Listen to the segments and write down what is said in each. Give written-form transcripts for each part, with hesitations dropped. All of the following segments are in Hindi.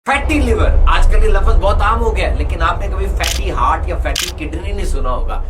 फैटी लिवर आजकल ये लफ्ज बहुत आम हो गया, लेकिन आपने कभी फैटी हार्ट या फैटी किडनी नहीं सुना होगा।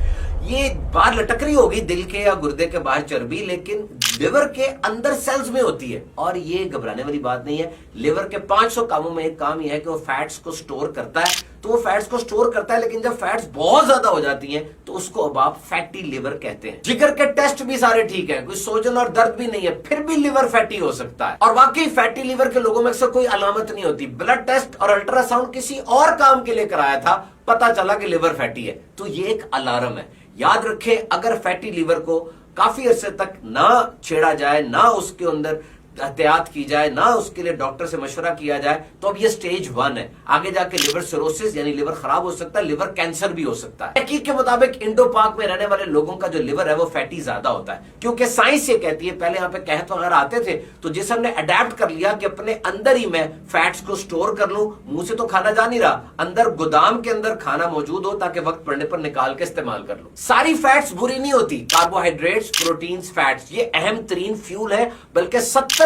ये बाहर लटक रही होगी दिल के या गुर्दे के बाहर चर्बी, लेकिन लिवर के अंदर सेल्स में होती है। और ये घबराने वाली बात नहीं है। लिवर के 500 कामों में एक काम यह है कि वो फैट्स को स्टोर करता है। तो वो फैट्स को स्टोर करता है, लेकिन जब फैट्स बहुत ज्यादा हो जाती हैं तो उसको अब आप फैटी लिवर कहते हैं। जिगर के टेस्ट भी सारे ठीक है, कोई सोजन और दर्द भी नहीं है, फिर भी लिवर फैटी हो सकता है। और वाकई फैटी लिवर के लोगों में अक्सर कोई अलामत नहीं होती। ब्लड टेस्ट और अल्ट्रासाउंड किसी और काम के लिए कराया था, पता चला कि लिवर फैटी है, तो ये एक अलार्म है। याद रखें, अगर फैटी लिवर को काफी अरसे तक ना छेड़ा जाए, ना उसके अंदर एहतियात की जाए, ना उसके लिए डॉक्टर से मशवरा किया जाए, तो अब ये स्टेज 1 है। आगे जाके लिवर सिरोसिस यानी लिवर खराब हो सकता है, लिवर कैंसर भी हो सकता है। तहकीक के मुताबिक इंडो पाक में रहने वाले लोगों का जो लिवर है वो फैटी ज्यादा होता है, क्योंकि साइंस ये कहती है, पहले यहाँ पे कहत वगैरह आते थे तो जिसम ने अडेप्ट कर लिया कि अपने अंदर ही मैं फैट्स को स्टोर कर लूं। मुंह से तो खाना जा नहीं रहा, अंदर गोदाम के अंदर खाना मौजूद हो ताकि वक्त पड़ने पर निकाल के इस्तेमाल कर लूं। सारी फैट्स बुरी नहीं होती। कार्बोहाइड्रेट्स, प्रोटीन्स, फैट्स ये अहम तरीन फ्यूल है, बल्कि 70%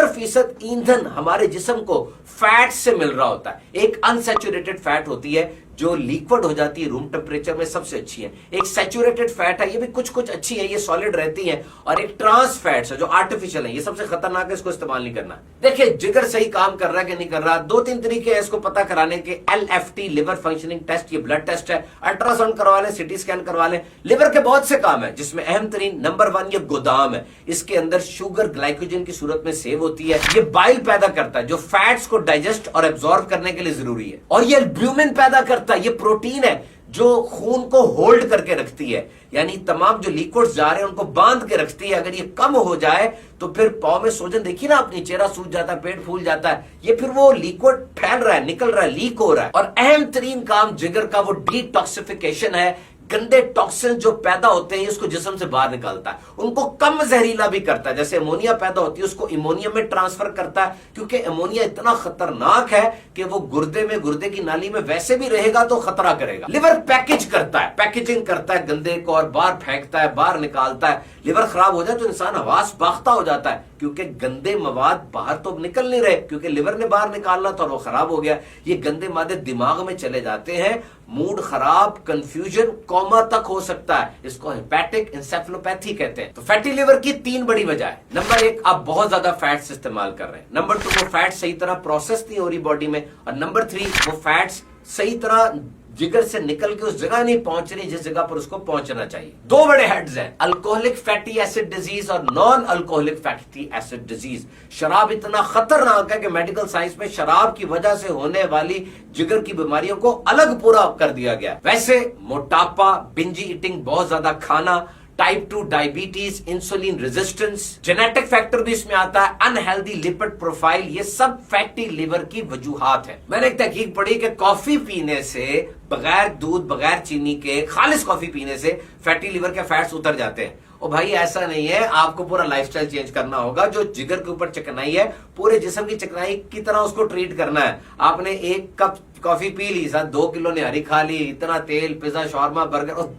ईंधन हमारे जिस्म को फैट से मिल रहा होता है। एक अनसैचुरेटेड फैट होती है जो लिक्विड हो जाती है रूम टेम्परेचर में, सबसे अच्छी है। एक सैचुरेटेड फैट है, ये भी कुछ कुछ अच्छी है, ये सॉलिड रहती है। और एक ट्रांस फैट्स है जो आर्टिफिशियल है, ये सबसे खतरनाक है, इसको इस्तेमाल नहीं करना। देखिए जिगर सही काम कर रहा है कि नहीं कर रहा, 2-3 तरीके हैं इसको पता कराने के। LFT लिवर फंक्शनिंग टेस्ट, ये ब्लड टेस्ट है। अल्ट्रासाउंड करवा लें, सिटी स्कैन करवा लें। लिवर के बहुत से काम है, जिसमें अहम तरीन नंबर 1 ये गोदाम है। इसके अंदर शुगर ग्लाइकोजन की सूरत में सेव होती है। ये बाइल पैदा करता है जो फैट्स को डाइजेस्ट और एब्जॉर्ब करने के लिए जरूरी है। और ये एल्ब्यूमिन पैदा करता है, ये प्रोटीन है जो खून को होल्ड करके रखती है, यानी तमाम जो लिक्विड्स जा रहे हैं उनको बांध के रखती है। अगर ये कम हो जाए तो फिर पाँव में सोजन, देखिए ना अपनी, चेहरा सूज जाता है, पेट फूल जाता है। ये फिर वो लिक्विड फैल रहा है, निकल रहा है, लीक हो रहा है। और अहम तरीन काम जिगर का वो डिटॉक्सिफिकेशन है। गंदे टॉक्सिन जो पैदा होते हैं उसको जिस्म से बाहर निकालता है, उनको कम जहरीला भी करता है। जैसे अमोनिया पैदा होती है उसको अमोनिया में ट्रांसफर करता है, क्योंकि अमोनिया इतना खतरनाक है कि वो गुर्दे की नाली में वैसे भी रहेगा तो खतरा करेगा। लिवर पैकेज करता है, पैकेजिंग करता है गंदे को, और बाहर फेंकता है, बाहर निकालता है। लिवर खराब हो जाए तो इंसान हवास बाख्ता हो जाता है, क्योंकि गंदे मवाद बाहर तो निकल नहीं रहे, क्योंकि लिवर ने बाहर निकालना था और वो खराब हो गया। ये गंदे मादे दिमाग में चले जाते हैं, मूड खराब, कंफ्यूजन, कोमा तक हो सकता है। इसको हेपेटिक इंसेफेलोपैथी कहते हैं। तो फैटी लिवर की 3 बड़ी वजह है। नंबर 1, आप बहुत ज्यादा फैट्स इस्तेमाल कर रहे हैं। नंबर 2, वो फैट्स सही तरह प्रोसेस नहीं हो रही बॉडी में। और नंबर 3, वो फैट्स सही तरह जिगर से निकल के उस जगह नहीं पहुंच रही जिस जगह पर उसको पहुंचना चाहिए। 2 बड़े हेड्स हैं, अल्कोहलिक फैटी एसिड डिजीज और non alcoholic fatty acid disease. शराब इतना खतरनाक है कि मेडिकल साइंस में शराब की वजह से होने वाली जिगर की बीमारियों को अलग पूरा कर दिया गया। वैसे मोटापा, बिंजी ईटिंग, बहुत ज्यादा खाना, type 2 diabetes, insulin resistance, genetic factor भी इसमें आता है, अनहेल्दी लिपिड प्रोफाइल, ये सब फैटी लिवर की वजूहात है। मैंने एक तहकीक पढ़ी कि कॉफी पीने से, बगैर दूध बगैर चीनी के खालिस कॉफी पीने से फैटी लिवर के फैट्स उतर जाते हैं। और भाई ऐसा नहीं है, आपको पूरा लाइफस्टाइल चेंज करना होगा। जो जिगर के ऊपर चिकनाई है, पूरे जिस्म की चिकनाई की तरह उसको ट्रीट करना है। आपने 1 कप कॉफी पी ली, साथ 2 किलो निहारी खा ली, इतना तेल, पिज्जा, शॉर्मा, बर्गर,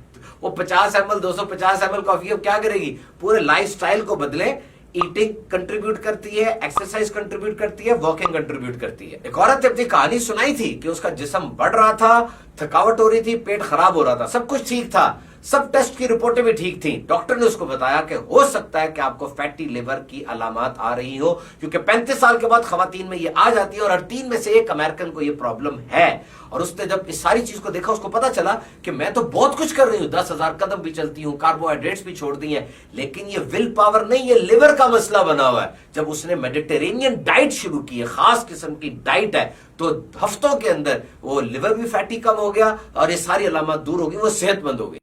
वो 50 ml 250 ml कॉफी अब क्या करेगी? पूरे लाइफस्टाइल को बदले। ईटिंग कंट्रीब्यूट करती है, एक्सरसाइज कंट्रीब्यूट करती है, वॉकिंग कंट्रीब्यूट करती है। एक औरत ने अपनी कहानी सुनाई थी कि उसका जिस्म बढ़ रहा था, थकावट हो रही थी, पेट खराब हो रहा था, सब कुछ ठीक था, सब टेस्ट की रिपोर्टें भी ठीक थी। डॉक्टर ने उसको बताया कि हो सकता है कि आपको फैटी लिवर की अलामत आ रही हो, क्योंकि 35 साल के बाद खवातीन में ये आ जाती है और हर 3 में से 1 अमेरिकन को ये प्रॉब्लम है। और उसने जब इस सारी चीज को देखा, उसको पता चला कि मैं तो बहुत कुछ कर रही हूं, 10,000 कदम भी चलती हूं, कार्बोहाइड्रेट्स भी छोड़ दी हैं, लेकिन ये विल पावर नहीं, ये लिवर का मसला बना हुआ है। जब उसने मेडिटेरेनियन डाइट शुरू की है, खास किस्म की डाइट है, तो हफ्तों के अंदर वो लिवर भी फैटी कम हो गया और ये सारी अलामत दूर हो गई, वो सेहतमंद हो गई।